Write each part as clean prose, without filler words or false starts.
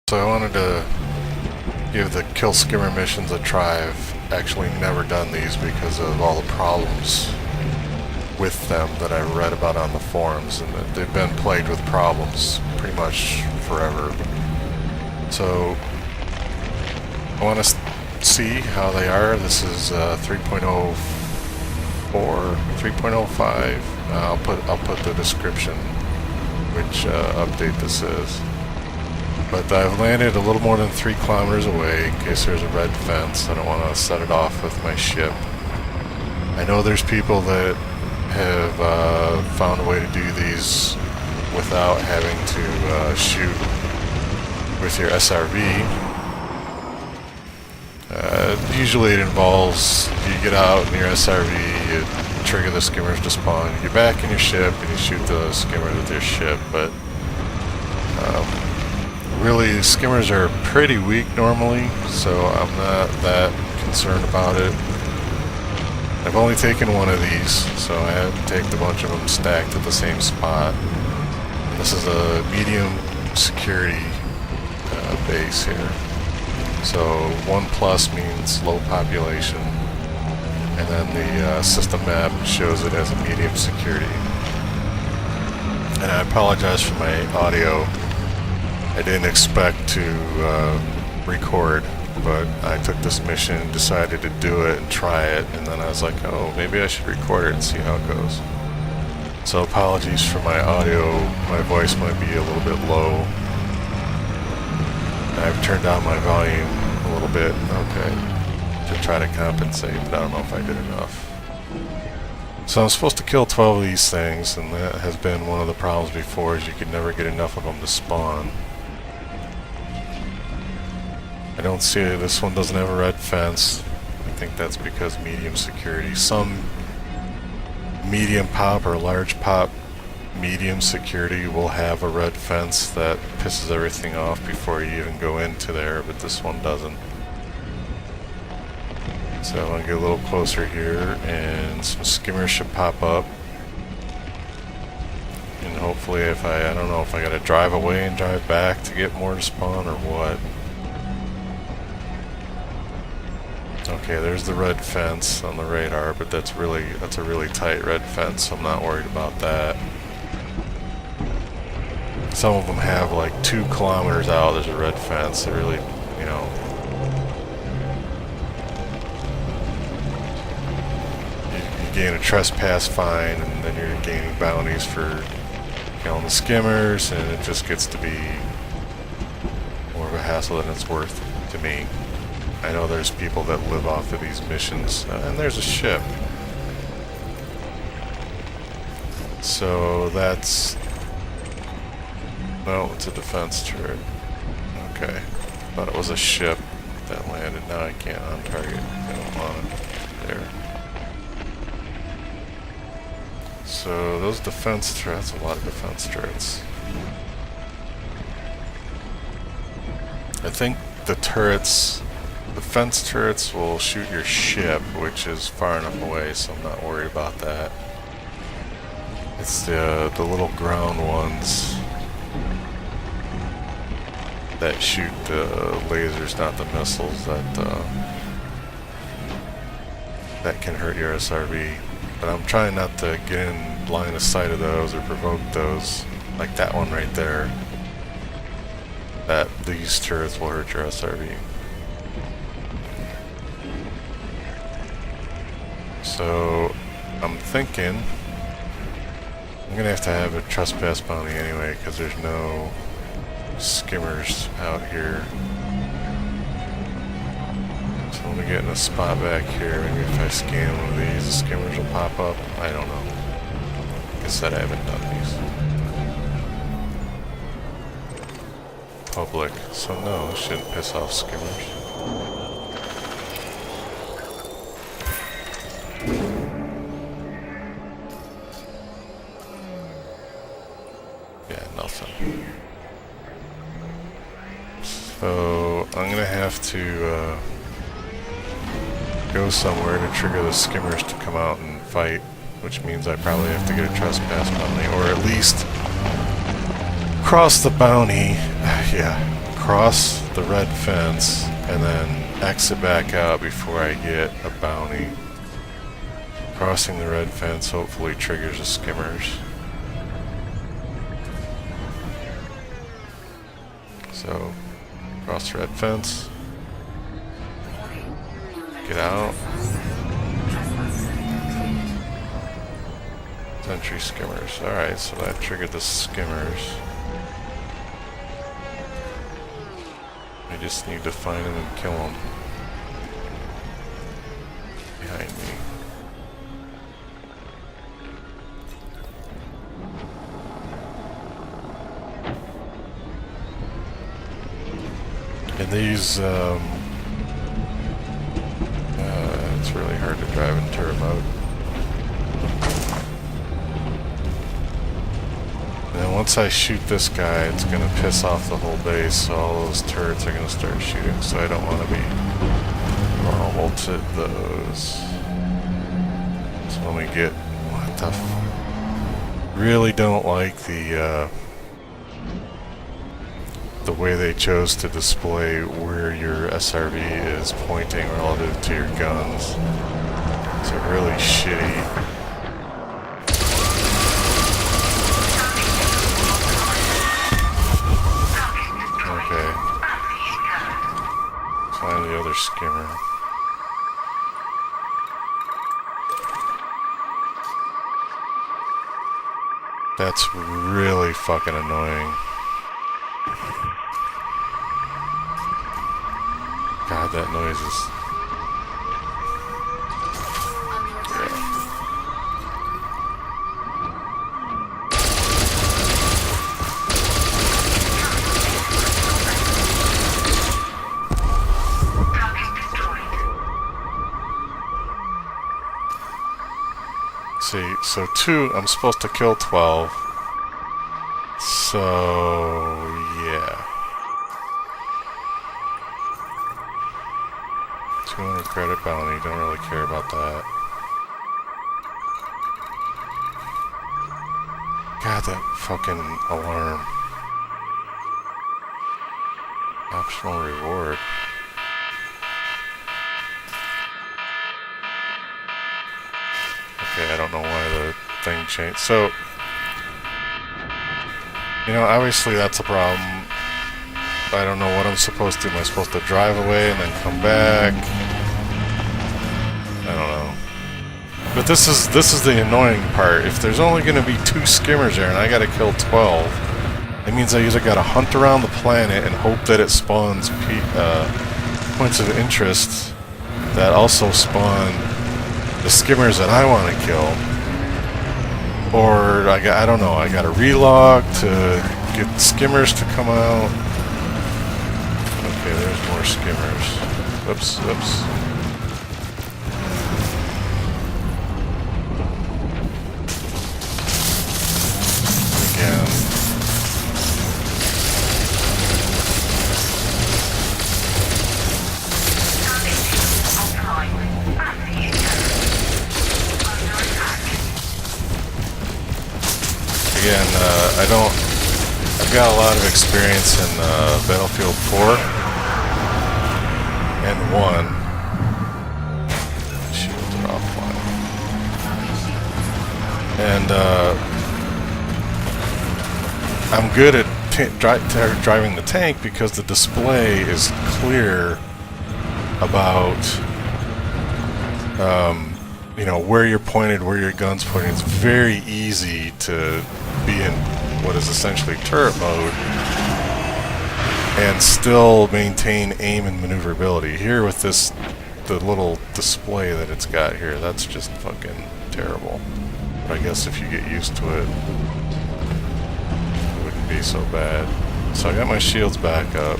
So I wanted to give the kill skimmer missions a try. I've actually never done these because of all the problems with them that I read about on the forums, and that they've been plagued with problems pretty much forever. So I want to see how they are. This is 3.04, 3.05. I'll put the description which update this is. But I've landed a little more than 3 kilometers away in case there's a red fence. I don't want to set it off with my ship. I know there's people that have found a way to do these without having to shoot with your SRV. Usually it involves you get out in your SRV, you trigger the skimmers to spawn, you get back in your ship, and you shoot the skimmers with your ship. But really, skimmers are pretty weak normally, so I'm not that concerned about it. I've only taken one of these, so I haven't taken a bunch of them stacked at the same spot. And this is a medium security base here. So 1+ means low population, and then the system map shows it as a medium security. And I apologize for my audio. I didn't expect to record, but I took this mission, decided to do it and try it, and then I was like, oh, maybe I should record it and see how it goes. So apologies for my audio, my voice might be a little bit low. I've turned down my volume a little bit, okay, to try to compensate, but I don't know if I did enough. So I'm supposed to kill 12 of these things, and that has been one of the problems before, is you could never get enough of them to spawn. I don't see it. This one doesn't have a red fence. I think that's because medium security. Some medium pop or large pop medium security will have a red fence that pisses everything off before you even go into there, but this one doesn't. So I'm going to get a little closer here, and some skimmers should pop up. And hopefully if I don't know if I got to drive away and drive back to get more to spawn or what. Okay, there's the red fence on the radar, but that's a really tight red fence, so I'm not worried about that. Some of them have like 2 kilometers out, there's a red fence. They really, you know, you gain a trespass fine, and then you're gaining bounties for killing the skimmers, and it just gets to be more of a hassle than it's worth to me. I know there's people that live off of these missions, and there's a ship. So that's... no, it's a defense turret. Okay. Thought it was a ship that landed. Now I can't on-target. I don't want it. There. So those defense turrets, a lot of defense turrets. I think the turrets... the fence turrets will shoot your ship, which is far enough away, so I'm not worried about that. It's the little ground ones that shoot the lasers, not the missiles, that can hurt your SRV. But I'm trying not to get in line of sight of those or provoke those, like that one right there. That these turrets will hurt your SRV. So, I'm thinking I'm gonna have to have a trespass bounty anyway, because there's no skimmers out here. So I'm gonna get in a spot back here. Maybe if I scan one of these, the skimmers will pop up. I don't know. Like I said, I haven't done these. Public. So no, it shouldn't piss off skimmers. Nothing. So I'm gonna have to go somewhere to trigger the skimmers to come out and fight, which means I probably have to get a trespass bounty, or at least cross the bounty. Yeah, cross the red fence and then exit back out before I get a bounty. Crossing the red fence hopefully triggers the skimmers. So, cross the red fence. Get out. Entry skimmers. Alright, so that triggered the skimmers. I just need to find them and kill them. Behind me. And these, it's really hard to drive in turret mode. And then once I shoot this guy, it's gonna piss off the whole base, so all those turrets are gonna start shooting, so I don't want to be normal to those. So let me get, what the really don't like the way they chose to display where your SRV is pointing relative to your guns. It's really shitty. Okay. Find the other skimmer. That's really fucking annoying. God, that noise is... Yeah. See, so 2, I'm supposed to kill 12. So, yeah. 200 credit bounty, don't really care about that. God, that fucking alarm. Optional reward. Okay, I don't know why the thing changed. So, you know, obviously that's a problem. I don't know what I'm supposed to do. Am I supposed to drive away and then come back? I don't know. But this is the annoying part. If there's only going to be 2 skimmers there and I got to kill 12, it means I either got to hunt around the planet and hope that it spawns points of interest that also spawn the skimmers that I want to kill. Or I don't know. I got to relog to get the skimmers to come out. Okay, there's more skimmers. Whoops, whoops. Again. Again, I've got a lot of experience in Battlefield 4 and 1. Shields are offline. And I'm good at driving the tank because the display is clear about you know, where you're pointed, where your gun's pointing. It's very easy to be in what is essentially turret mode and still maintain aim and maneuverability. Here with this, the little display that it's got here, that's just fucking terrible. But I guess if you get used to it, it wouldn't be so bad. So I got my shields back up.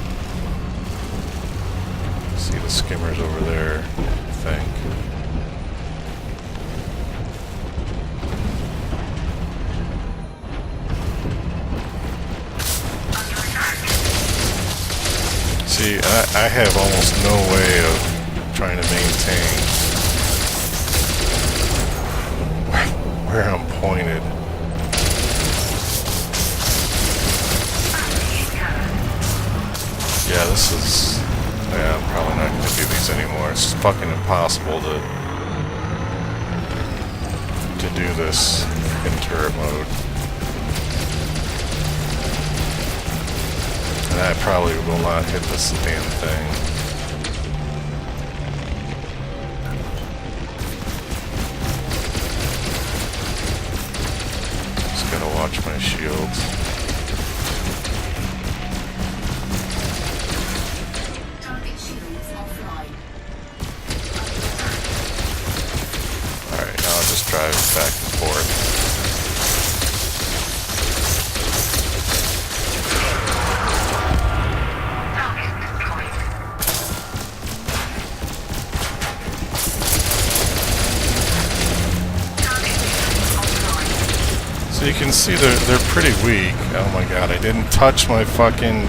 See the skimmers over there, I think. See, I have almost no way of trying to maintain where I'm pointed. Yeah, this is... Yeah, I'm probably not going to do these anymore. It's fucking impossible to do this in turret mode. And I probably will not hit this damn thing. Just gotta watch my shields. Alright, now I'll just drive back and forth. So you can see they're pretty weak. Oh my god, I didn't touch my fucking...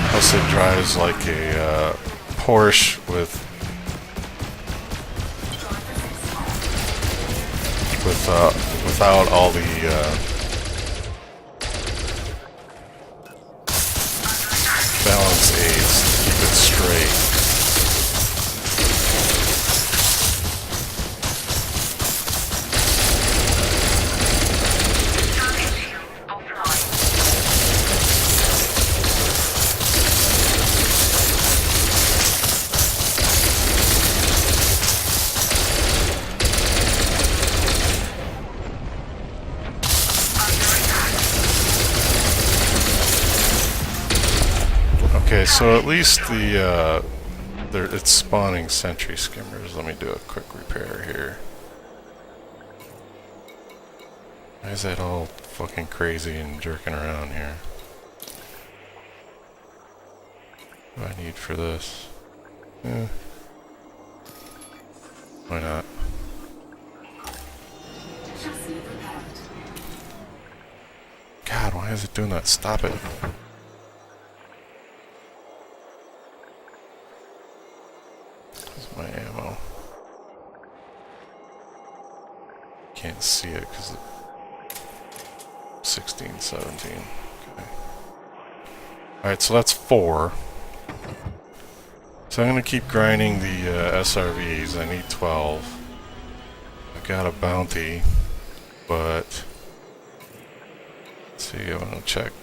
Plus it drives like a Porsche without all the balance aids to keep it straight. Okay, so at least it's spawning sentry skimmers. Let me do a quick repair here. Why is that all fucking crazy and jerking around here? What do I need for this? Why not? God, why is it doing that? Stop it. My ammo. Can't see it because 16, 17. Okay. Alright, so that's 4. So I'm going to keep grinding the SRVs. I need 12. I've got a bounty, but let's see, I'm going to check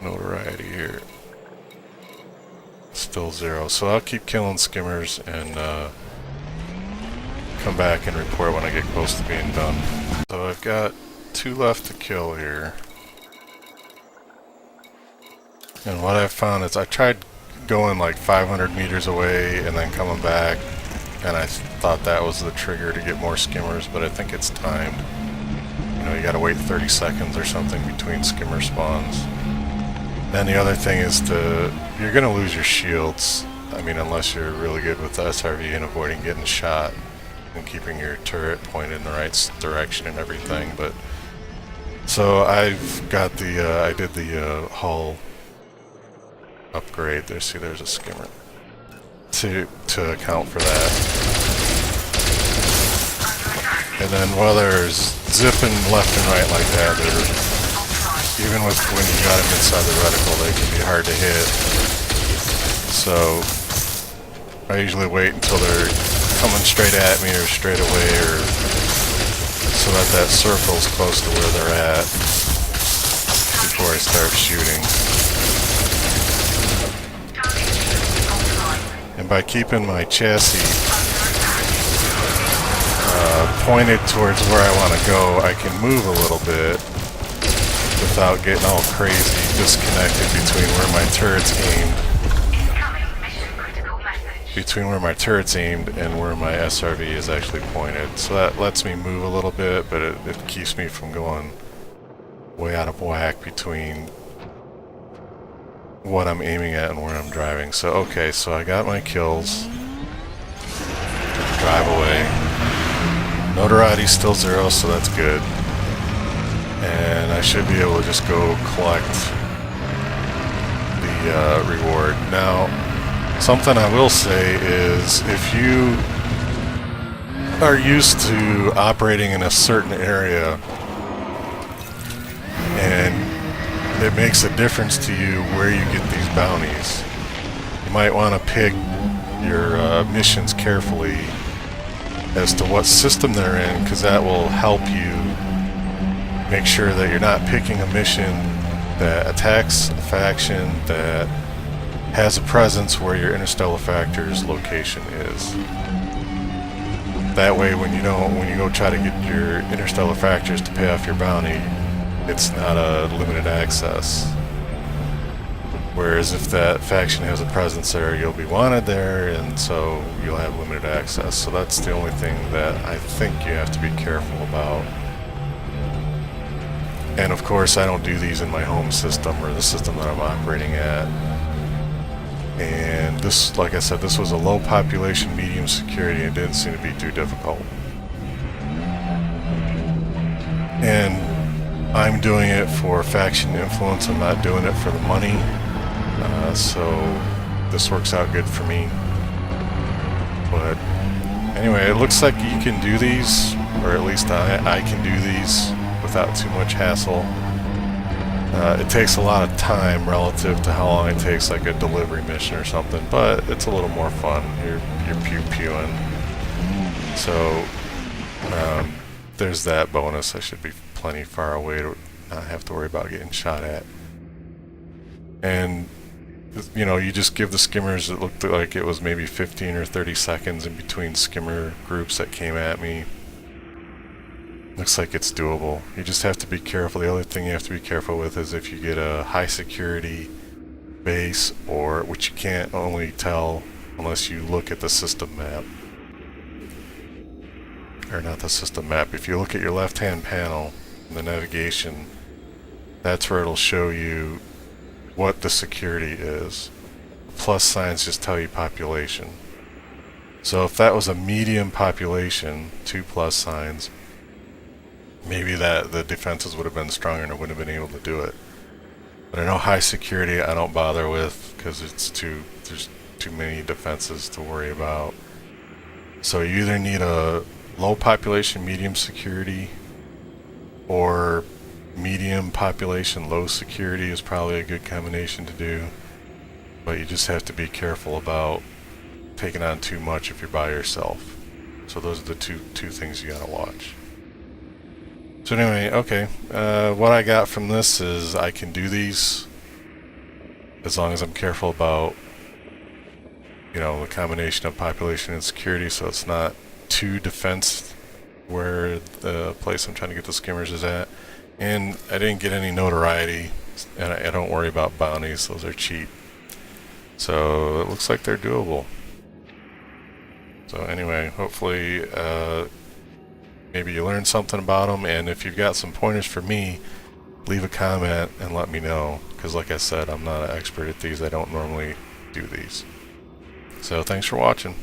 notoriety here. Still 0, so I'll keep killing skimmers and come back and report when I get close to being done. So I've got 2 left to kill here. And what I've found is I tried going like 500 meters away and then coming back, and I thought that was the trigger to get more skimmers, but I think it's timed. You know, you gotta wait 30 seconds or something between skimmer spawns. Then the other thing is you're going to lose your shields, I mean, unless you're really good with the SRV and avoiding getting shot and keeping your turret pointed in the right direction and everything. But so I've got I did the hull upgrade. See, there's a skimmer to account for that. And then while there's zipping left and right like that, even when you got them inside the reticle, they can be hard to hit. So I usually wait until they're coming straight at me or straight away, or so that circle's close to where they're at before I start shooting. And by keeping my chassis pointed towards where I want to go, I can move a little bit without getting all crazy disconnected between where my turret's aimed and where my SRV is actually pointed. So that lets me move a little bit, but it keeps me from going way out of whack between what I'm aiming at and where I'm driving. So okay, so I got my kills. Drive away. Notoriety's still 0, so that's good. And I should be able to just go collect the reward. Now, Something I will say is if you are used to operating in a certain area and it makes a difference to you where you get these bounties, you might want to pick your missions carefully as to what system they're in, because that will help you make sure that you're not picking a mission that attacks a faction that has a presence where your Interstellar Factors location is. That way, when you go try to get your Interstellar Factors to pay off your bounty, it's not a limited access. Whereas if that faction has a presence there, you'll be wanted there, and so you'll have limited access. So that's the only thing that I think you have to be careful about. And of course, I don't do these in my home system or the system that I'm operating at. And this, like I said, this was a low population, medium security. It didn't seem to be too difficult. And I'm doing it for faction influence. I'm not doing it for the money. So this works out good for me. But anyway, it looks like you can do these, or at least I can do these without too much hassle. It takes a lot of time relative to how long it takes like a delivery mission or something, but it's a little more fun. You're pew-pewing. So there's that bonus. I should be plenty far away to not have to worry about getting shot at. And you know, you just give the skimmers, it looked like it was maybe 15 or 30 seconds in between skimmer groups that came at me. Looks like it's doable. You just have to be careful. The other thing you have to be careful with is if you get a high security base, or which you can't only tell unless you look at the system map. Or not the system map. If you look at your left hand panel in the navigation, that's where it'll show you what the security is. Plus signs just tell you population. So if that was a medium population, 2 plus signs, maybe that the defenses would have been stronger and it wouldn't have been able to do it. But I know high security I don't bother with because there's too many defenses to worry about. So you either need a low population, medium security, or medium population, low security is probably a good combination to do. But you just have to be careful about taking on too much if you're by yourself. So those are the two things you gotta watch. So anyway, okay, what I got from this is I can do these as long as I'm careful about, you know, the combination of population and security, so it's not too defense where the place I'm trying to get the skimmers is at. And I didn't get any notoriety, and I don't worry about bounties, those are cheap. So it looks like they're doable. So anyway, hopefully maybe you learned something about them, and if you've got some pointers for me, leave a comment and let me know, because like I said, I'm not an expert at these. I don't normally do these. So thanks for watching.